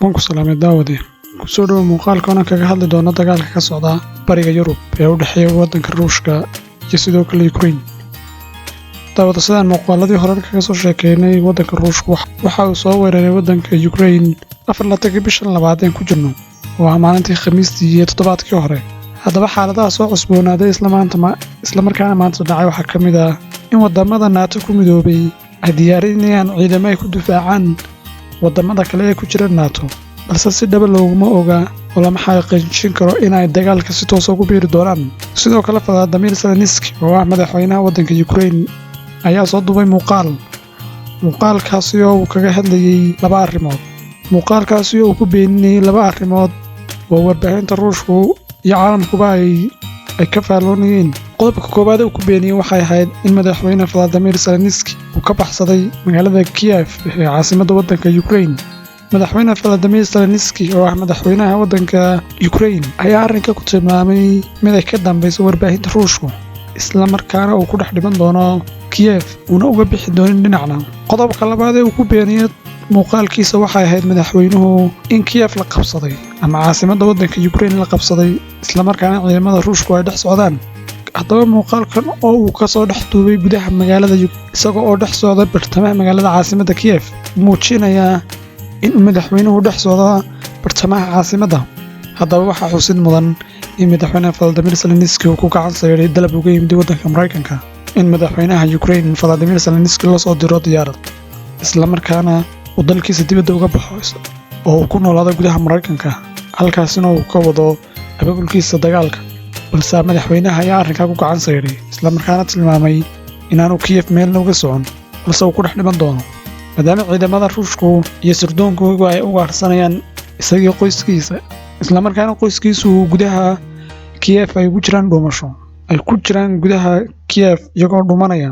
Wanku salaamay daawade. Ku soo dhaw muuqaalkan kaga hadli doona dagaalka ka socda bariga Yurub ee u dhexeeya waddanka Ruushka iyo sidoo kale Ukraine. Daawada sidaan muuqaaladii hore kaga soo sheekeynay waddanka Ruushka waxa uu soo weeraray waddanka Ukraine 24 bishan labaad ee ku jirno. Waa maalintii Khamiistii iyo toddobaadkii hore. Haddaba xaaladaha soo cusboonaaday isla markaana maanta dhacay waxa kamid ah in wadamada NATO ku midoobay ay diyaarinayaan ciidamo ay ku difaacaan wadamada kale ee ku jira NATO, balse si dhab looguma oga oo lama xaqiijin karo in ay dagaalka si toos ah ugu biiri doonaan. Sidoo kale Volodymyr Zelensky oo ah madaxweynaha waddanka Ukraine ayaa soo duubay muuqaalkaasi oo uu kaga hadlayay laba arrimood. Muuqaalkaasi oo uu ku beeninayay laba arrimood oo warbaahinta Ruushka iyo caalamkuba ay ka faalloonayeen. Qodobka koowaad ee uu ku beeniyay waxay ahayd in madaxweyne Volodymyr Zelensky uu ka baxsaday magaalada Kiev ee caasimadda waddanka Ukraine. Madaxweyne Volodymyr Zelensky oo ah madaxweynaha waddanka Ukraine ayaa arrinka ku tilmaamay mid ay ka dambayso warbaahinta Ruushka, isla markaana uu ku dhex dhiman doono Kiev una uga bixi doonin dhinacna. Qodobka labaad ee uu ku beeniyay muuqaalkiisa waxay ahayd madaxweynuhu in Kiev la qabsaday ama caasimadda waddanka Ukraine la qabsaday, isla markaana ciidamada Ruushka ay dhex socdaan. Haddaba muuqaalkan oo uu ka soo dhex duubay gudaha magaalada isagoo oo dhex socda bartamaha magaalada caasimadda Kiev muujinaya in madaxweynuhu dhex socda bartamaha caasimadda. Haddaba waxaa xusid mudan in madaxweyne Volodymyr Zelensky uu ku gacan sayray dalab uga yimid waddanka Mareykanka in madaxweynaha Ukraine Volodymyr Zelensky loo soo diro diyaarad, isla markaana uu dalkiisa dibadda uga baxo oo uu ku noolaado gudaha Mareykanka, halkaasina uu ka wado abaabulkiisa dagaalka. balse madaxweynaha ayaa arrinkaa ku gacan sayray, isla markaana tilmaamay inaanu Kiev meelna uga socon, balse uu ku dhex dhiman doono maadaama ciidamada Ruushka iyo sirdoonku ay u gaarsanayaan isagii qoyskiisa, isla markaana qoyskiisu gudaha Kiev ay ku jiraan dhuumasho ay ku jiraan gudaha Kiev iyagoo dhuumanaya.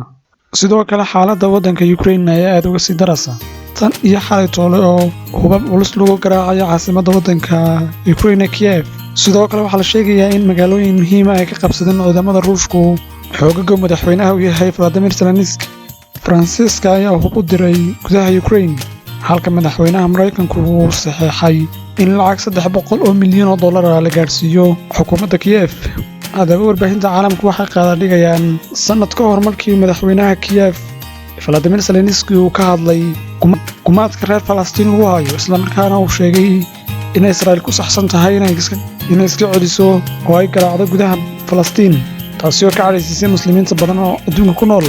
Sidoo kale xaaladda waddanka Ukraine ayaa aad uga sii daraysa tan iyo xalay toole oo hubab culus lagu garaacayo caasimadda waddanka Ukraine Kiev. Sidoo kale waxaa la sheegayaa in magaalooyin muhiim ah ay ka qabsadeen ciidamada Ruushka. Xoogagga madaxweynaha uu yahay Volodymyr Zelensky Faransiiska ayaa hub u diray gudaha Ukraine, halka madaxweynaha Mareykanku uu saxeexay in lacag $300 milyan la gaarsiiyo xukuumadda Kiev. Haddaba warbaahinta caalamku waxay qaadadhigayaan sanad ka hor markii madaxweynaha Kiev Volodymyr Zelensky uu ka hadlay gumaadka reer Falastiin lagu hayo, isla markaana uu sheegay in Israel ku saxsan tahay inay iska celiso oo ay garaacdo gudaha Falastiin, taasi oo ka cadhaysisay muslimiinta badan oo adduunka ku nool.